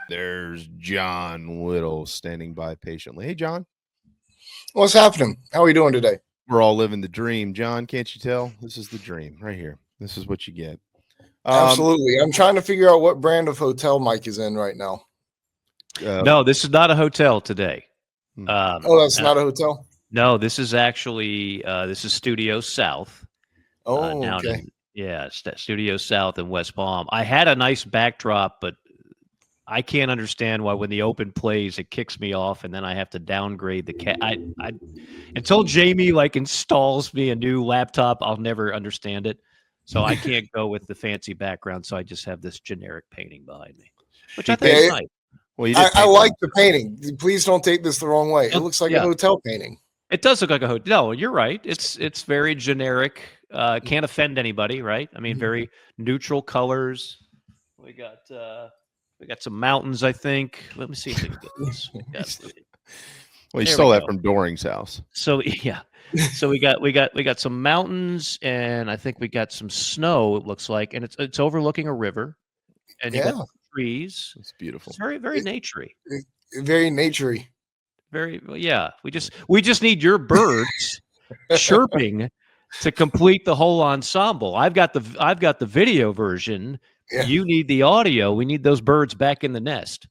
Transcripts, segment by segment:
There's John Whittle standing by patiently. Hey, John. What's happening? How are we doing today? We're all living the dream. John, can't you tell? This is the dream right here. This is what you get. Absolutely. I'm trying to figure out what brand of hotel Mike is in right now. No, this is not a hotel today. That's not a hotel? No, this is actually this is Studio South. Okay. Studio South in West Palm. I had a nice backdrop, but I can't understand why when the open plays it kicks me off, and then I have to downgrade the I until Jamie installs me a new laptop, I'll never understand it. So I can't go with the fancy background. So I just have this generic painting behind me, which I think is nice. Well, I like the painting. Please don't take this the wrong way. It looks like a hotel painting. It does look like a hotel. No, you're right. It's very generic. Can't offend anybody, right? I mean, very neutral colors. We got some mountains, I think. Let me see if we can get this. Well, you stole that from Doring's house. So yeah. So we got some mountains, and I think we got some snow, it looks like, and it's overlooking a river. And you got trees. It's beautiful. It's very, very naturey. Very naturey. Very yeah. We just need your birds chirping to complete the whole ensemble. I've got the video version. Yeah. You need the audio. We need those birds back in the nest.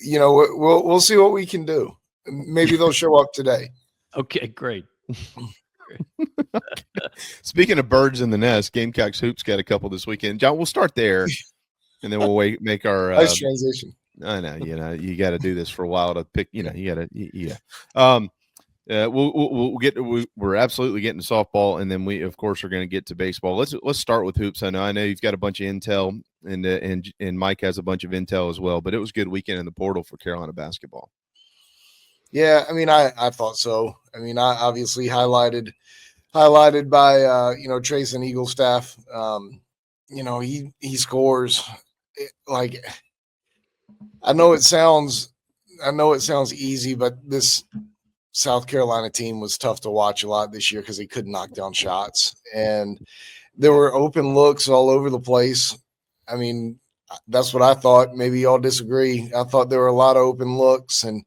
We'll see what we can do. Maybe they'll show up today. Okay, great. Speaking of birds in the nest, Gamecocks hoops got a couple this weekend. John, we'll start there, and then we'll make our nice transition. I know, you got to do this for a while to pick. You got to, yeah. We're absolutely getting to softball, and then we, of course, are going to get to baseball. Let's start with hoops. I know you've got a bunch of intel, and Mike has a bunch of intel as well. But it was a good weekend in the portal for Carolina basketball. Yeah, I mean, I thought so. I mean, I obviously highlighted by Treysen Eaglestaff. He scores like. I know it sounds easy, but this South Carolina team was tough to watch a lot this year because they couldn't knock down shots, and there were open looks all over the place. I mean, that's what I thought. Maybe y'all disagree. I thought there were a lot of open looks, and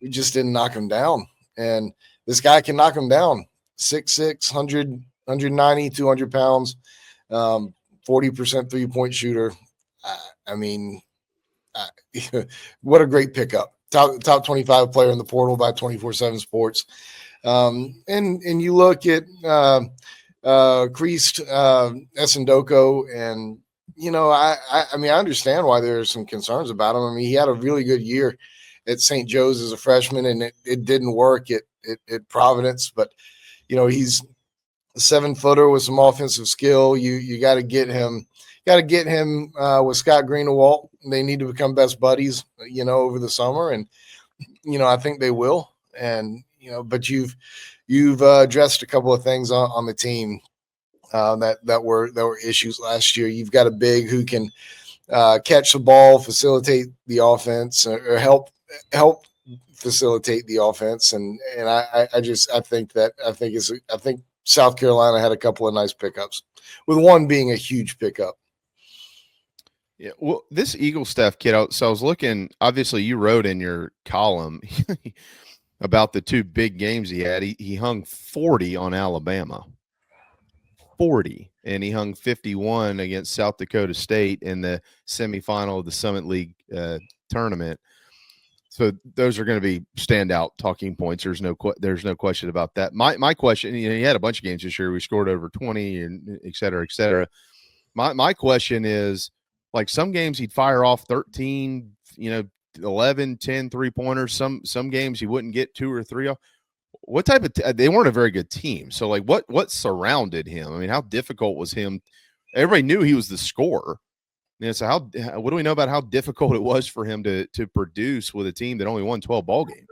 we just didn't knock him down. And this guy can knock him down. 6'6", 190, 200 pounds, 40% 3-point shooter. What a great pickup. Top 25 player in the portal by 24/7 Sports. And you look at Christ Essandoko, and I understand why there are some concerns about him. I mean, he had a really good year at St. Joe's as a freshman, and it didn't work at Providence. But he's a 7-footer with some offensive skill. You got to get him. Got to get him with Scott Greenawalt. They need to become best buddies, over the summer, and I think they will. And but you've addressed a couple of things on the team that were issues last year. You've got a big who can catch the ball, facilitate the offense, or help facilitate the offense. And I think South Carolina had a couple of nice pickups, with one being a huge pickup. Yeah, well, this Eaglestaff kid, so I was looking, obviously you wrote in your column about the two big games he had. He hung 40 on Alabama, 40, and he hung 51 against South Dakota State in the semifinal of the Summit League tournament. So those are going to be standout talking points. There's no question about that. My question, he had a bunch of games this year. We scored over 20 and et cetera, et cetera. My question is, like, some games he'd fire off 13, 11, 10 3-pointers. Some games he wouldn't get 2 or 3 off. What type of they weren't a very good team. So, like, what surrounded him? I mean, how difficult was him? Everybody knew he was the scorer. So what do we know about how difficult it was for him to produce with a team that only won 12 ball games?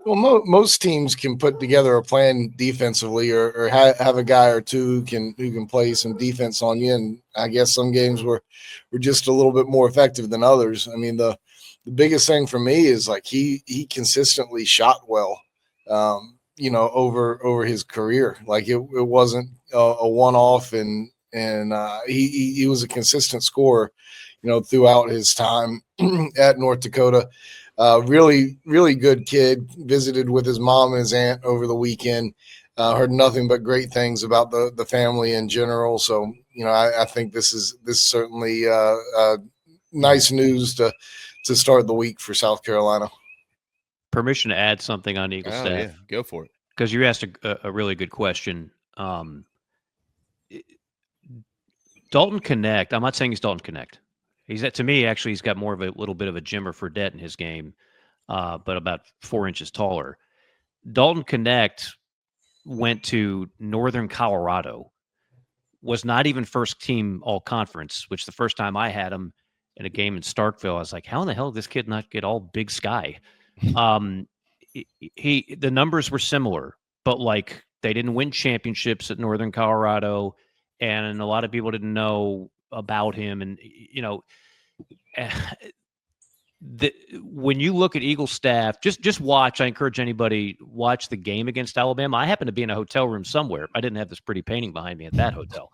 Well, most teams can put together a plan defensively, or have a guy or two who can play some defense on you. And I guess some games were just a little bit more effective than others. I mean, the biggest thing for me is, like, he consistently shot well, over his career. Like, it wasn't a one-off, and he was a consistent scorer. throughout his time at North Dakota. Really, really good kid. Visited with his mom and his aunt over the weekend. Heard nothing but great things about the family in general. So, I think this is certainly nice news to start the week for South Carolina. Permission to add something on Eagle staff? Yeah, go for it. Because you asked a really good question. Dalton Connect. I'm not saying he's Dalton Connect. To me, actually, he's got more of a little bit of a Jimmer Fredette in his game, but about 4 inches taller. Dalton Connect went to Northern Colorado, was not even first team all conference, which the first time I had him in a game in Starkville, I was like, how in the hell did this kid not get all Big Sky? The numbers were similar, but like they didn't win championships at Northern Colorado, and a lot of people didn't know about him. And, when you look at Eaglestaff, just watch. I encourage anybody, watch the game against Alabama. I happened to be in a hotel room somewhere. I didn't have this pretty painting behind me at that hotel.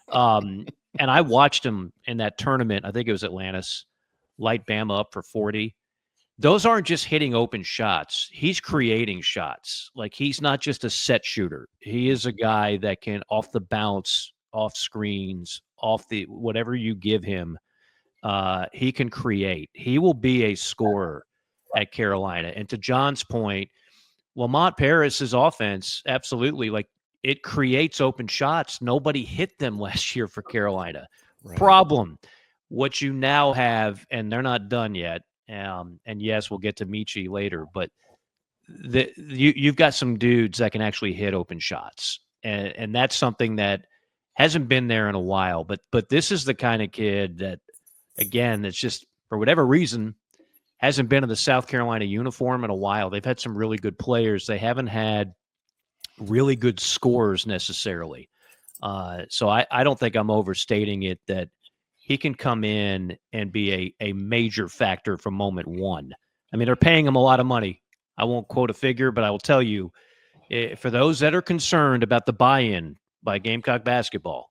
And I watched him in that tournament. I think it was Atlantis, light Bama up for 40. Those aren't just hitting open shots. He's creating shots. Like, he's not just a set shooter. He is a guy that can, off the bounce, off screens, off the whatever you give him, he can create. He will be a scorer at Carolina. And to John's point, Lamont Paris's offense, absolutely, like, it creates open shots. Nobody hit them last year for Carolina. Right. Problem, what you now have, and they're not done yet, and yes, we'll get to Michi later, but you've got some dudes that can actually hit open shots. And that's something that hasn't been there in a while. But this is the kind of kid that, again, it's just, for whatever reason, hasn't been in the South Carolina uniform in a while. They've had some really good players. They haven't had really good scores necessarily. So I don't think I'm overstating it that he can come in and be a major factor from moment one. I mean, they're paying him a lot of money. I won't quote a figure, but I will tell you, for those that are concerned about the buy-in by Gamecock basketball,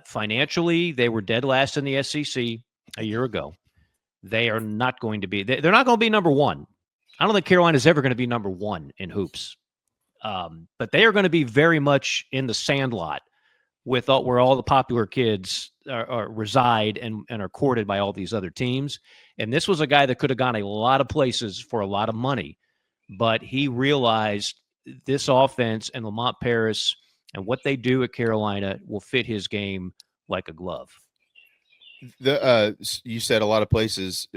financially, they were dead last in the SEC a year ago. They are not going to be – they're not going to be number one. I don't think Carolina's ever going to be number one in hoops. But they are going to be very much in the sandlot with where all the popular kids reside and are courted by all these other teams. And this was a guy that could have gone a lot of places for a lot of money. But he realized this offense and Lamont Paris and what they do at Carolina will fit his game like a glove. You said a lot of places.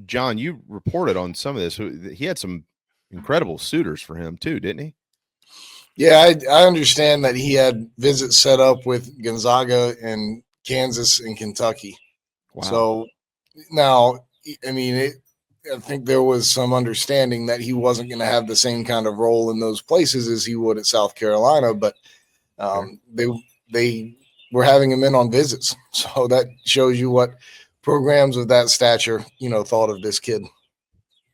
John, you reported on some of this. He had some incredible suitors for him too, didn't he? Yeah, I understand that he had visits set up with Gonzaga and Kansas and Kentucky. Wow. So now, I mean, I think there was some understanding that he wasn't going to have the same kind of role in those places as he would at South Carolina, but they were having him in on visits. So that shows you what programs of that stature, thought of this kid.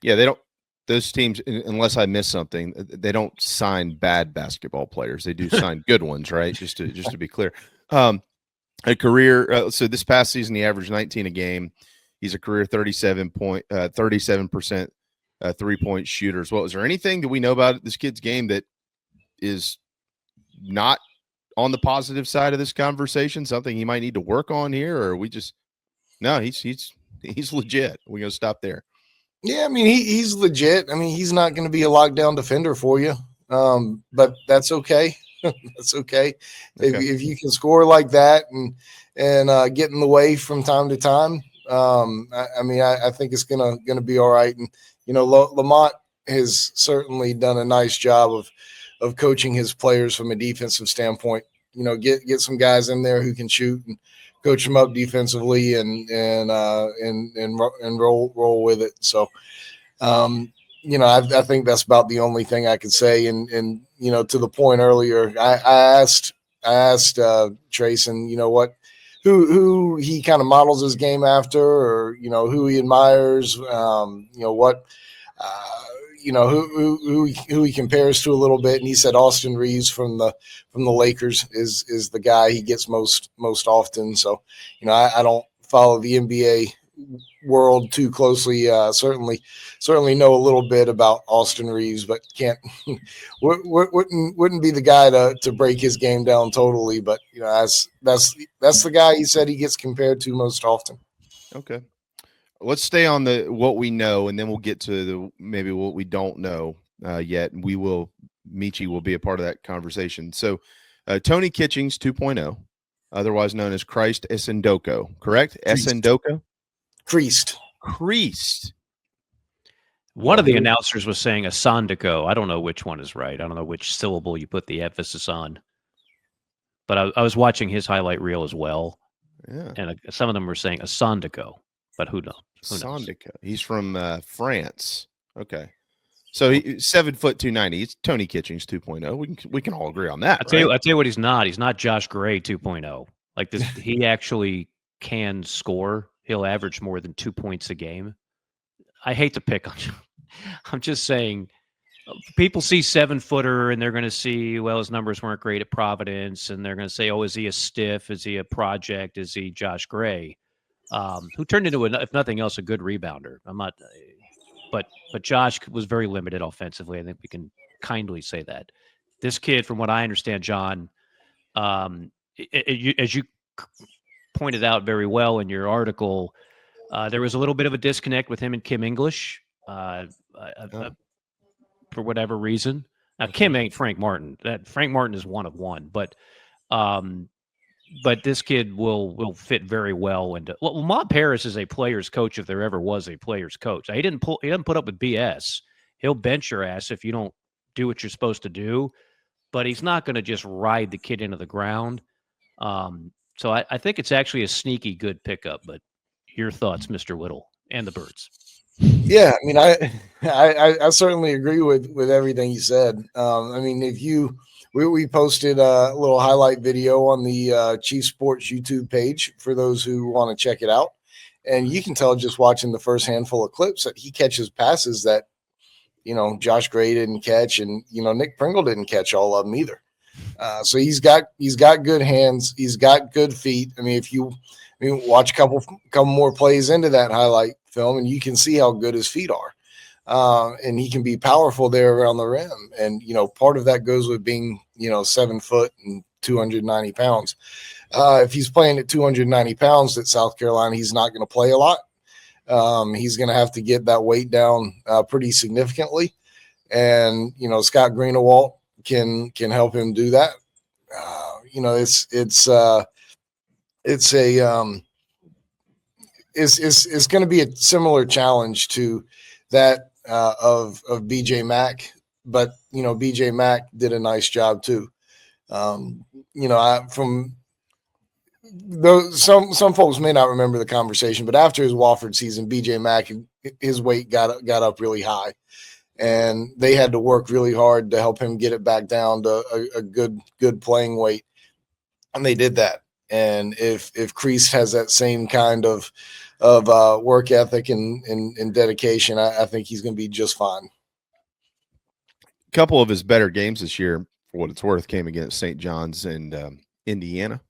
Yeah, they don't. Those teams, unless I miss something, they don't sign bad basketball players. They do sign good ones, right? Just to be clear. A career. So this past season, he averaged 19 a game. He's a career 37% 3-point shooter as well. Is there anything that we know about this kid's game that is not on the positive side of this conversation? Something he might need to work on here, or we just no? He's legit. We're gonna stop there. Yeah, I mean, he's legit. I mean, he's not going to be a lockdown defender for you, but that's okay. That's okay. If you can score like that and get in the way from time to time, I think it's gonna be all right. And Lamont has certainly done a nice job of coaching his players from a defensive standpoint. Get some guys in there who can shoot and coach them up defensively and roll with it. So, I think that's about the only thing I could say. And to the point earlier, I asked Treysen, who he kind of models his game after, or who he admires, who he compares to a little bit, and he said Austin Reeves from the Lakers is the guy he gets most often. So, I don't follow the NBA world too closely. Certainly know a little bit about Austin Reeves, but can't wouldn't be the guy to break his game down totally. But that's the guy he said he gets compared to most often. Okay. Let's stay on what we know, and then we'll get to maybe what we don't know yet. And Michi will be a part of that conversation. So Tony Kitchings 2.0, otherwise known as Christ Essandoko, correct? Essandoko? Creased. One of the announcers was saying Essandoko. I don't know which one is right. I don't know which syllable you put the emphasis on. But I was watching his highlight reel as well. Yeah. And some of them were saying Essandoko, but who knows? Essandoko. He's from France. Okay. So 7 foot 290. It's Tony Kitchings 2.0. We can all agree on that. I tell you what he's not. He's not Josh Gray 2.0. Like this, he actually can score. He'll average more than 2 points a game. I hate to pick on you. I'm just saying, people see 7-footer and they're going to see, well, his numbers weren't great at Providence, and they're going to say, oh, is he a stiff? Is he a project? Is he Josh Gray? Who turned into, if nothing else, a good rebounder. I'm not, but Josh was very limited offensively. I think we can kindly say that. This kid, from what I understand, John, as you pointed out very well in your article, there was a little bit of a disconnect with him and Kim English for whatever reason. Now, Kim ain't Frank Martin. Frank Martin is one of one, but this kid will fit very well into. Well, Lamont Paris is a player's coach if there ever was a player's coach. He doesn't put up with BS. He'll bench your ass if you don't do what you're supposed to do, but he's not going to just ride the kid into the ground. So I think it's actually a sneaky good pickup. But your thoughts, Mr. Whittle, and the Birds? Yeah, I mean, I certainly agree with everything you said. I mean, we posted a little highlight video on the Chief Sports YouTube page for those who want to check it out, and you can tell just watching the first handful of clips that he catches passes that Josh Gray didn't catch, and Nick Pringle didn't catch all of them either. So he's got good hands, he's got good feet. I mean, watch a couple more plays into that highlight film, and you can see how good his feet are. And he can be powerful there around the rim. And, part of that goes with being, 7 foot and 290 pounds. If he's playing at 290 pounds at South Carolina, he's not going to play a lot. He's going to have to get that weight down pretty significantly. And, Scott Greenawalt can help him do that. It's going to be a similar challenge to that of BJ Mack, but BJ Mack did a nice job too. Some folks may not remember the conversation, but after his Wofford season, BJ Mack, his weight got up really high, and they had to work really hard to help him get it back down to a good playing weight, and they did that. And if Crease has that same kind of work ethic and dedication, I think he's going to be just fine. A couple of his better games this year, for what it's worth, came against St. John's and Indiana.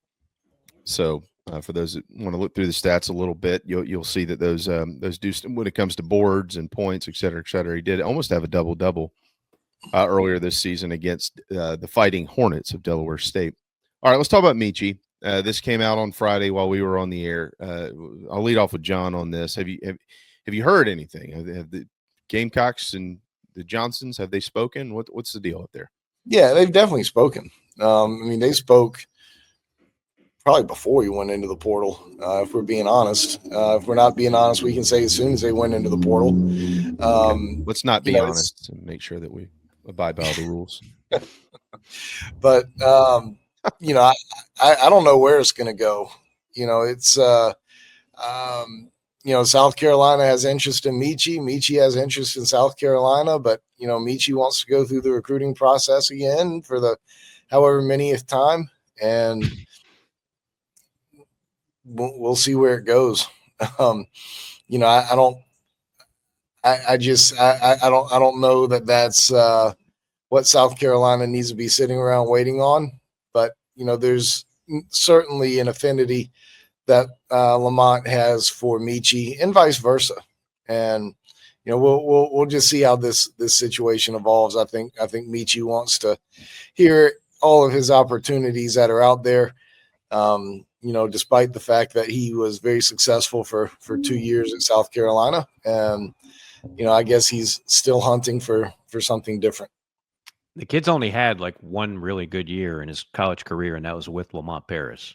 So for those that want to look through the stats a little bit, you'll see that those do, when it comes to boards and points, et cetera, he did almost have a double earlier this season against the Fighting Hornets of Delaware State. All right, let's talk about Michi. This came out on Friday while we were on the air. I'll lead off with John on this. Have you heard anything? Have the Gamecocks and the Johnsons, have they spoken? What's the deal up there? Yeah, they've definitely spoken. They spoke probably before he went into the portal, if we're being honest. If we're not being honest, we can say as soon as they went into the portal. Okay. Let's not be honest and make sure that we abide by all the rules. But I don't know where it's going to go. South Carolina has interest in Michi. Michi has interest in South Carolina, but Michi wants to go through the recruiting process again for the however manyth time, and we'll see where it goes. I don't know that that's what South Carolina needs to be sitting around waiting on. But there's certainly an affinity that Lamont has for Michi, and vice versa. And we'll just see how this situation evolves. I think Michi wants to hear all of his opportunities that are out there. Despite the fact that he was very successful for 2 years at South Carolina, and I guess he's still hunting for something different. The kid's only had like one really good year in his college career, and that was with Lamont Paris.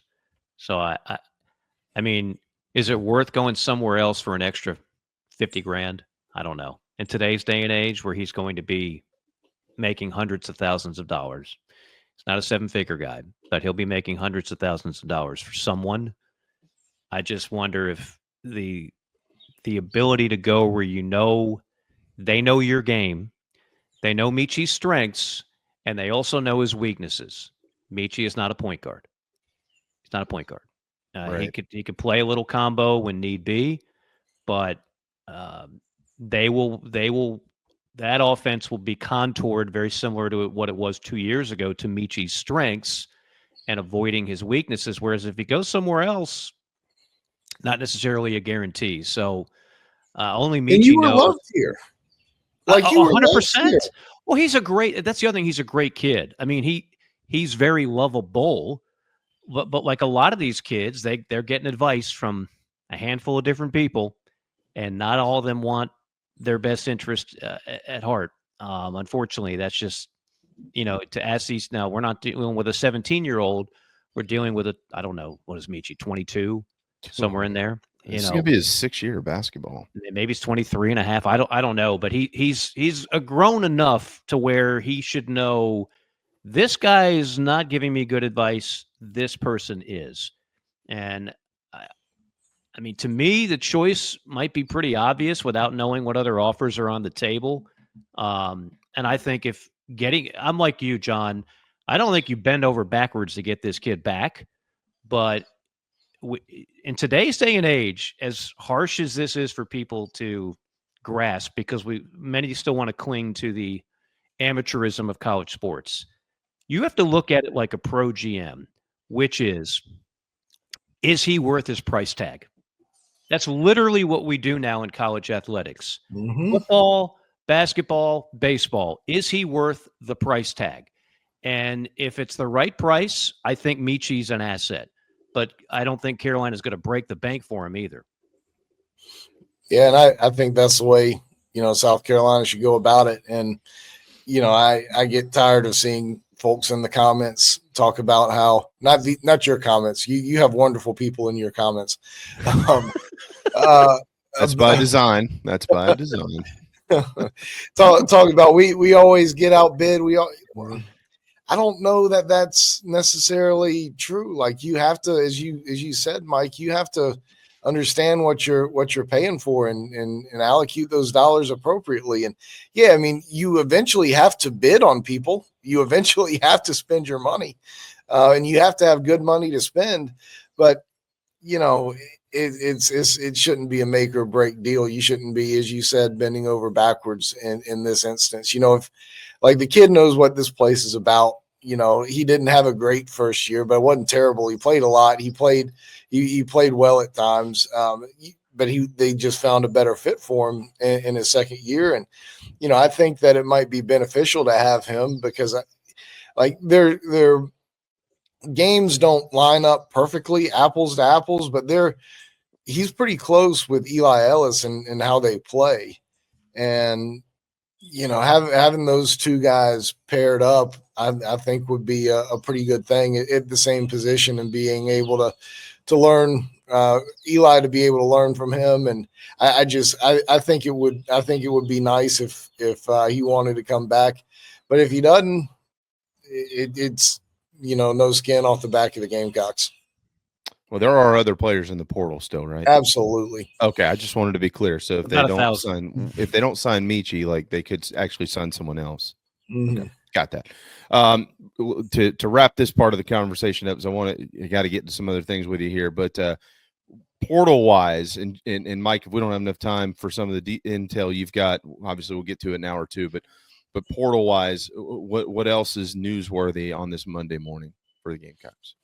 So I mean, is it worth going somewhere else for an extra $50,000? I don't know. In today's day and age, where he's going to be making hundreds of thousands of dollars, he's not a 7-figure guy, but he'll be making hundreds of thousands of dollars for someone. I just wonder if the ability to go where they know your game. They know Michi's strengths, and they also know his weaknesses. Michi is not a point guard. He's not a point guard. Right. He could play a little combo when need be, but that offense will be contoured very similar to what it was 2 years ago to Michi's strengths and avoiding his weaknesses. Whereas if he goes somewhere else, not necessarily a guarantee. So only Michi and you were knows. loved here. Like you 100%. Well, that's the other thing. He's a great kid. I mean, he's very lovable, but like a lot of these kids, they're getting advice from a handful of different people, and not all of them want their best interest at heart. Unfortunately, that's just, to ask these now, we're not dealing with a 17-year-old. We're dealing with I don't know, what is Michi, 22, somewhere in there. This is going to be his 6th year of basketball. Maybe he's 23 and a half. I don't know, but he's a grown enough to where he should know this guy is not giving me good advice. This person is. And I mean, to me, the choice might be pretty obvious without knowing what other offers are on the table. And I think I'm like you, John, I don't think you bend over backwards to get this kid back, but in today's day and age, as harsh as this is for people to grasp, because many still want to cling to the amateurism of college sports, you have to look at it like a pro GM, which is he worth his price tag? That's literally what we do now in college athletics. Mm-hmm. Football, basketball, baseball. Is he worth the price tag? And if it's the right price, I think Michi's an asset. But I don't think Carolina's going to break the bank for him either. Yeah, and I think that's the way, South Carolina should go about it. And, I get tired of seeing folks in the comments talk about how not your comments. You have wonderful people in your comments. That's by design. That's by design. Talk about we always get outbid. I don't know that that's necessarily true. Like you have to, as you said, Mike, you have to understand what you're paying for and allocate those dollars appropriately. And yeah, I mean, you eventually have to bid on people. You eventually have to spend your money, and you have to have good money to spend. But it shouldn't be a make or break deal. You shouldn't be, as you said, bending over backwards in this instance. If like the kid knows what this place is about. He didn't have a great first year, but it wasn't terrible. He played a lot. He played well at times. But they just found a better fit for him in his second year. And, I think that it might be beneficial to have him because their games don't line up perfectly apples to apples, but he's pretty close with Eli Ellis and how they play. And, having those two guys paired up, I think would be a pretty good thing at the same position, and being able to learn Eli to be able to learn from him. And I think it would be nice if he wanted to come back, but if he doesn't, it's no skin off the back of the Gamecocks. Well, there are other players in the portal still, right? Absolutely. Okay, I just wanted to be clear. So if they don't sign Michi, like they could actually sign someone else. Mm-hmm. Okay, got that. To wrap this part of the conversation up, because I got to get to some other things with you here, but portal wise, and Mike, if we don't have enough time for some of the intel you've got, obviously we'll get to it in an hour or two. But portal wise, what else is newsworthy on this Monday morning for the Gamecocks?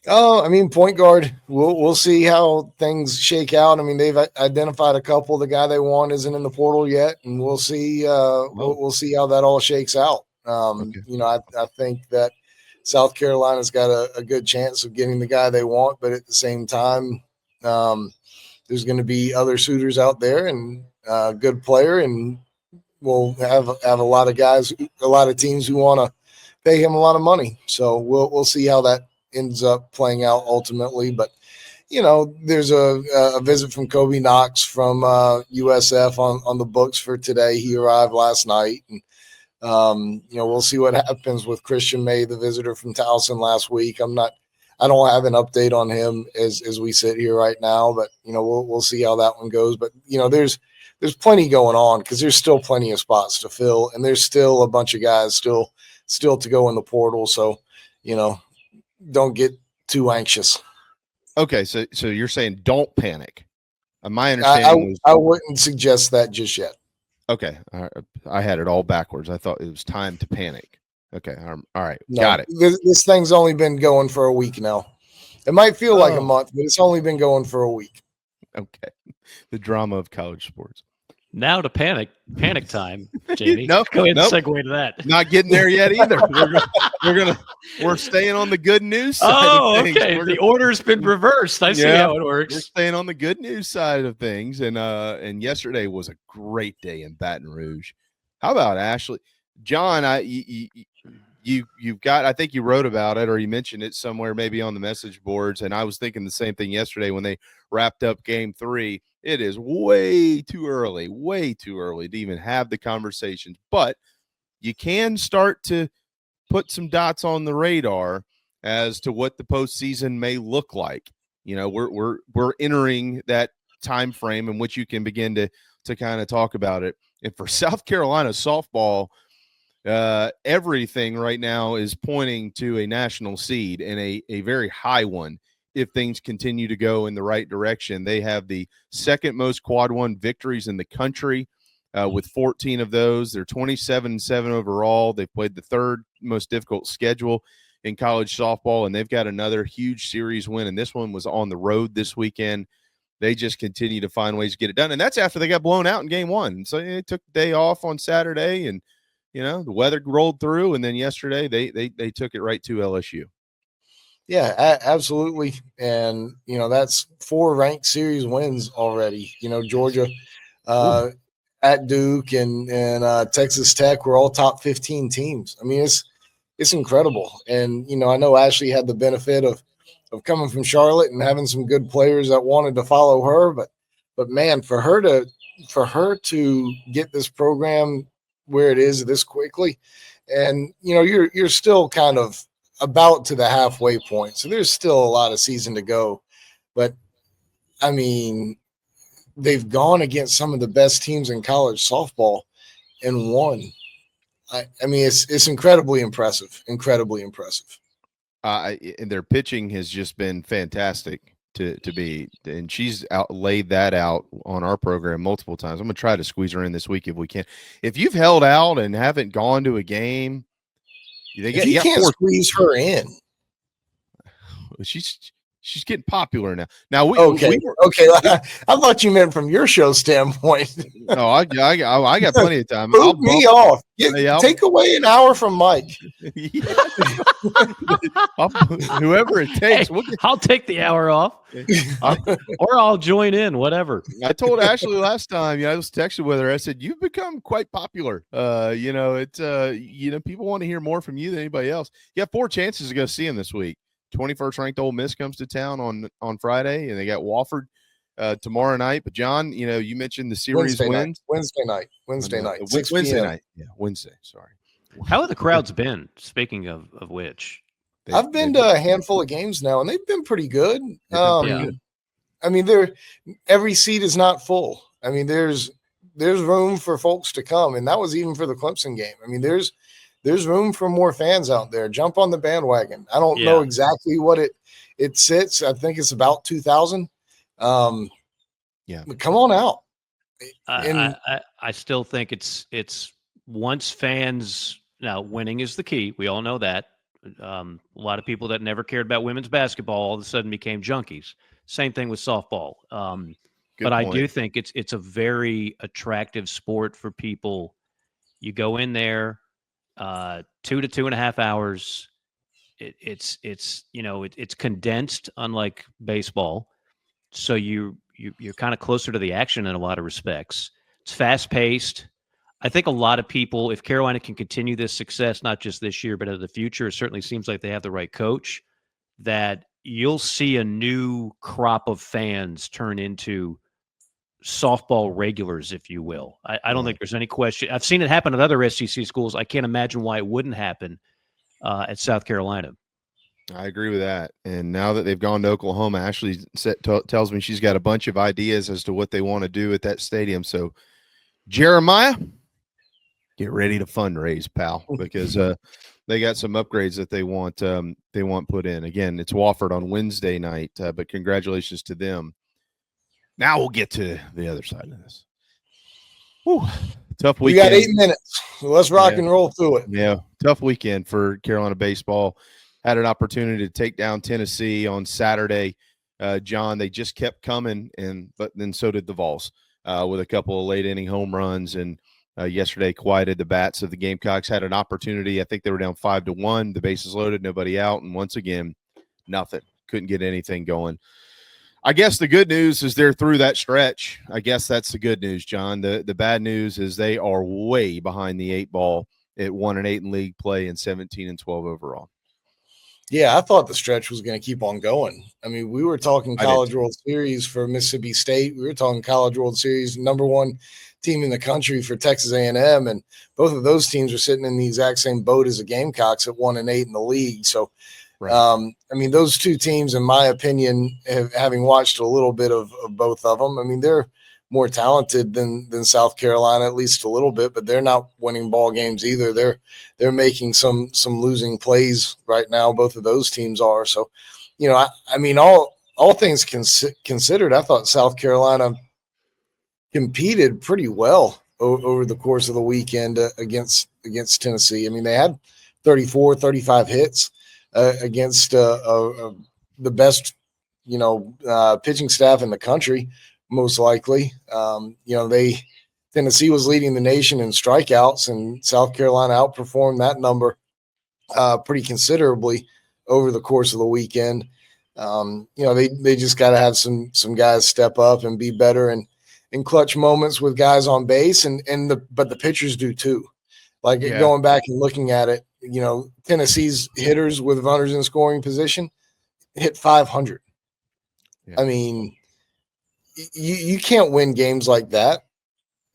Oh, I mean, point guard. We'll see how things shake out. I mean, they've identified a couple. The guy they want isn't in the portal yet, and we'll see. We'll see how that all shakes out. Okay. I think that South Carolina's got a good chance of getting the guy they want, but at the same time, there's going to be other suitors out there, and good player, and we'll have a lot of guys, a lot of teams who want to pay him a lot of money. So we'll see how that ends up playing out ultimately. But there's a visit from Kobe Knox from USF on the books for today. He arrived last night, and we'll see what happens with Christian May, the visitor from Towson last week. I don't have an update on him as we sit here right now, but we'll see how that one goes. But there's plenty going on because there's still plenty of spots to fill, and there's still a bunch of guys still to go in the portal. So don't get too anxious. Okay, so you're saying don't panic. My understanding I wouldn't suggest that just yet. Okay, I had it all backwards. I thought it was time to panic. Okay, all right, No, got it. This thing's only been going for a week now. It might feel like a month, but it's only been going for a week. Okay, the drama of college sports. Now to panic time, Jamie. Nope, Go ahead and segue to that. Not getting there yet either. We're staying on the good news side. Oh, of things. okay. The order's been reversed. I see how it works. We're staying on the good news side of things, and yesterday was a great day in Baton Rouge. How about Ashley? John, you've got, I think you wrote about it or you mentioned it somewhere maybe on the message boards, and I was thinking the same thing yesterday when they wrapped up game 3. It is way too early to even have the conversations, but you can start to put some dots on the radar as to what the postseason may look like. We're entering that time frame in which you can begin to kind of talk about it. And for South Carolina softball, everything right now is pointing to a national seed, and a very high one if things continue to go in the right direction. They have the second most quad 1 victories in the country with 14 of those. They're 27-7 overall. They've played the third most difficult schedule in college softball, and they've got another huge series win, and this one was on the road this weekend. They just continue to find ways to get it done, and that's after they got blown out in game 1. So they took the day off on Saturday, and the weather rolled through, and then yesterday they took it right to LSU. Yeah, absolutely. And, that's 4 ranked series wins already. Georgia at Duke and Texas Tech were all top 15 teams. I mean, it's incredible. And, I know Ashley had the benefit of coming from Charlotte and having some good players that wanted to follow her. But man, for her to get this program where it is this quickly, and, you're still kind of about to the halfway point. So there's still a lot of season to go. But, I mean, they've gone against some of the best teams in college softball and won. I mean, it's incredibly impressive. And their pitching has just been fantastic to be, and she's laid that out on our program multiple times. I'm going to try to squeeze her in this week if we can. If you've held out and haven't gone to a game, you can't squeeze her in. She's getting popular now. Now okay. I thought you meant from your show standpoint. No, I got plenty of time. Boot me off. Take away an hour from Mike. Whoever it takes. Hey, I'll take the hour off, or I'll join in. Whatever. I told Ashley last time. I was texting with her. I said, "You've become quite popular. People want to hear more from you than anybody else. You have 4 chances to go see him this week. 21st ranked Ole Miss comes to town on Friday, and they got Wofford tomorrow night. But John, you mentioned the series wins. Wednesday night. Wednesday night. Yeah, Wednesday. Sorry. How have the crowds been? Speaking of which, I've been to a handful of games now, and they've been pretty good. I mean, every seat is not full. I mean, there's room for folks to come, and that was even for the Clemson game. I mean, there's room for more fans out there. Jump on the bandwagon. I don't know exactly what it sits. I think it's about 2,000. But come on out. I still think it's once fans, now winning is the key. We all know that. A lot of people that never cared about women's basketball all of a sudden became junkies. Same thing with softball. But I do think it's a very attractive sport for people. You go in there, 2 to 2.5 hours. It's condensed, unlike baseball. So you're kind of closer to the action in a lot of respects. It's fast paced. I think a lot of people, if Carolina can continue this success, not just this year, but in the future, it certainly seems like they have the right coach, that you'll see a new crop of fans turn into softball regulars, if you will. I don't think there's any question. I've seen it happen at other SEC schools. I can't imagine why it wouldn't happen at South Carolina. I agree with that. And now that they've gone to Oklahoma, Ashley tells me she's got a bunch of ideas as to what they want to do at that stadium. So, Jeremiah, get ready to fundraise, pal, because they got some upgrades that they want put in. Again, it's Wofford on Wednesday night, but congratulations to them. Now we'll get to the other side of this. Whew. Tough weekend. We got 8 minutes. So let's rock and roll through it. Yeah, tough weekend for Carolina baseball. Had an opportunity to take down Tennessee on Saturday. John, they just kept coming, but then so did the Vols with a couple of late inning home runs, and yesterday quieted the bats of the Gamecocks. Had an opportunity. I think they were down 5-1. The bases loaded, nobody out, and once again, nothing. Couldn't get anything going. I guess the good news is they're through that stretch. I guess that's the good news, John. The bad news is they are way behind the 8 ball at 1-8 in league play and 17-12 overall. Yeah, I thought the stretch was going to keep on going. I mean, we were talking College World Series for Mississippi State. We were talking College World Series, #1 team in the country for Texas A&M, and both of those teams are sitting in the exact same boat as the Gamecocks at 1-8 in the league. So, right. I mean, those two teams, in my opinion, having watched a little bit of both of them, I mean, they're more talented than South Carolina, at least a little bit, but they're not winning ball games either. They're making some losing plays right now. Both of those teams are. So, I mean, all things considered, I thought South Carolina competed pretty well over the course of the weekend against Tennessee. I mean, they had 34, 35 hits against the best, pitching staff in the country. Most likely, Tennessee was leading the nation in strikeouts, and South Carolina outperformed that number pretty considerably over the course of the weekend. They just got to have some guys step up and be better in clutch moments with guys on base, but the pitchers do too. Going back and looking at it, Tennessee's hitters with runners in scoring position hit 500. Yeah. I mean, you can't win games like that.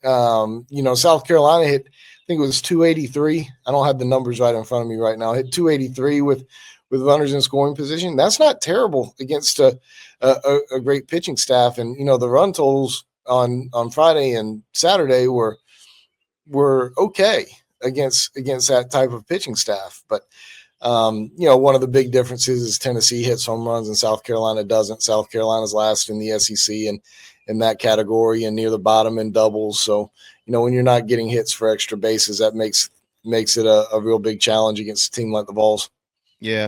South Carolina hit, I think it was 283. I don't have the numbers right in front of me right now. Hit 283 with runners in scoring position. That's not terrible against a great pitching staff. And, the run totals on Friday and Saturday were okay against that type of pitching staff. But, one of the big differences is Tennessee hits home runs and South Carolina doesn't. South Carolina's last in the SEC and in that category and near the bottom in doubles. So, when you're not getting hits for extra bases, that makes it a real big challenge against a team like the Vols. Yeah.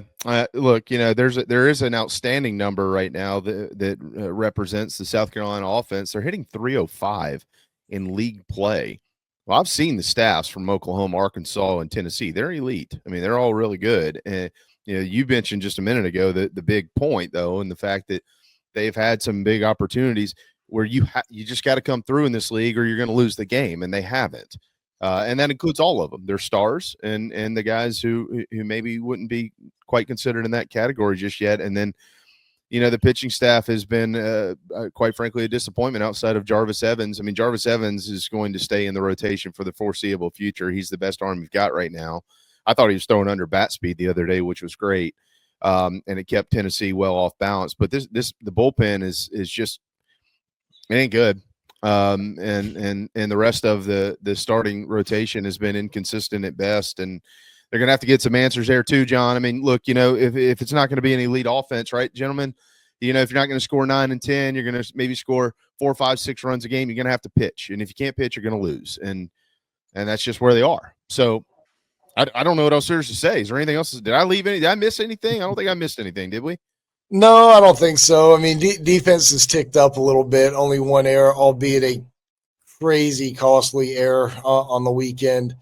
Look, there is an outstanding number right now that represents the South Carolina offense. They're hitting 305 in league play. Well, I've seen the staffs from Oklahoma, Arkansas, and Tennessee. They're elite. I mean, they're all really good. And, you mentioned just a minute ago the big point, though, and the fact that they've had some big opportunities where you just got to come through in this league or you're going to lose the game, and they haven't. And that includes all of them. They're stars and the guys who maybe wouldn't be quite considered in that category just yet. And then, the pitching staff has been, quite frankly, a disappointment outside of Jarvis Evans. I mean, Jarvis Evans is going to stay in the rotation for the foreseeable future. He's the best arm you've got right now. I thought he was throwing under bat speed the other day, which was great. And it kept Tennessee well off balance. But the bullpen is just, it ain't good. And the rest of the starting rotation has been inconsistent at best, and they're going to have to get some answers there too, John. I mean, look, if it's not going to be an elite offense, right, gentlemen, if you're not going to score 9 and 10, you're going to maybe score 4, 5, 6 runs a game. You're going to have to pitch, and if you can't pitch, you're going to lose, and that's just where they are. So I don't know what else there's to say. Is there anything else? Did I miss anything? I don't think I missed anything. Did we? No, I don't think so. I mean, defense has ticked up a little bit. Only one error, albeit a crazy costly error on the weekend.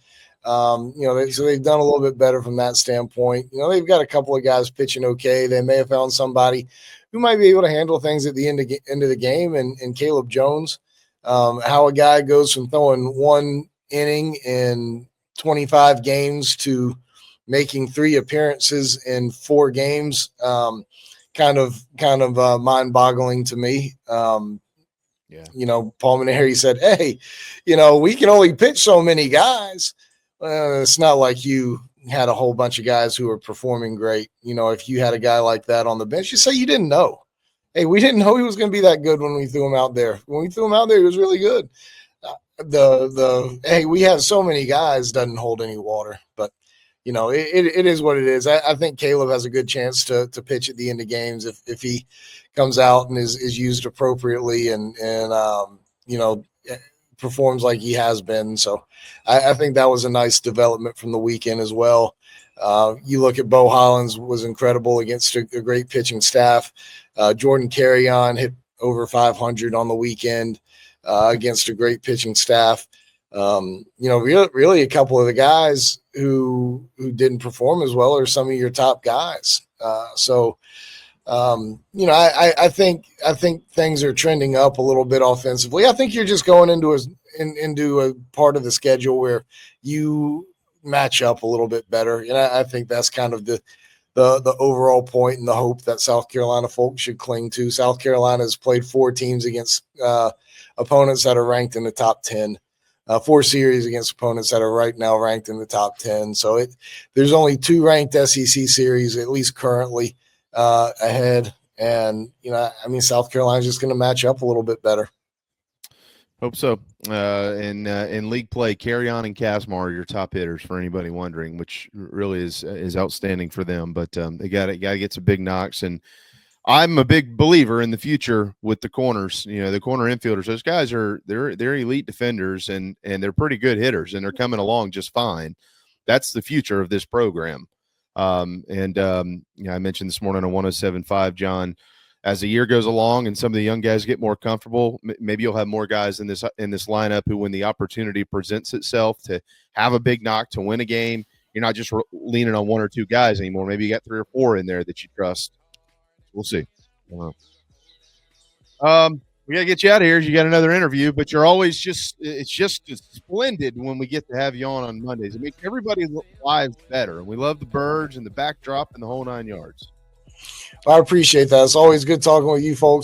So they've done a little bit better from that standpoint. They've got a couple of guys pitching okay. They may have found somebody who might be able to handle things at the end of the game, and Caleb Jones. How a guy goes from throwing one inning in 25 games to making 3 appearances in 4 games, kind of mind-boggling to me. Paul Maneri said, "Hey, we can only pitch so many guys." It's not like you had a whole bunch of guys who were performing great. If you had a guy like that on the bench, you say you didn't know. Hey, we didn't know he was going to be that good when we threw him out there. When we threw him out there, he was really good. Hey, we have so many guys doesn't hold any water, but it is what it is. I think Caleb has a good chance to pitch at the end of games if he comes out and is used appropriately and performs like he has been. So I think that was a nice development from the weekend as well. You look at Bo Hollins was incredible against a great pitching staff. Jordan Carrion hit over 500 on the weekend against a great pitching staff. Really a couple of the guys who didn't perform as well are some of your top guys. I think things are trending up a little bit offensively. I think you're just going into a part of the schedule where you match up a little bit better, and I think that's kind of the overall point and the hope that South Carolina folks should cling to. South Carolina has played 4 teams against opponents that are ranked in the top 10. 4 series against opponents that are right now ranked in the top 10. So there's only 2 ranked SEC series, at least currently, ahead. And, South Carolina's just going to match up a little bit better. Hope so. In league play, Carrion and Casmar are your top hitters for anybody wondering, which really is outstanding for them. But they got to get some big knocks. And I'm a big believer in the future with the corners. The corner infielders. Those guys they're elite defenders and they're pretty good hitters, and they're coming along just fine. That's the future of this program. I mentioned this morning on 107.5, John, as the year goes along and some of the young guys get more comfortable, maybe you'll have more guys in this lineup who, when the opportunity presents itself to have a big knock to win a game, you're not just leaning on 1 or 2 guys anymore. Maybe you got 3 or 4 in there that you trust. We'll see. We got to get you out of here. You got another interview, but you're always it's just splendid when we get to have you on Mondays. It makes everybody's lives better. And we love the birds and the backdrop and the whole 9 yards. I appreciate that. It's always good talking with you folks.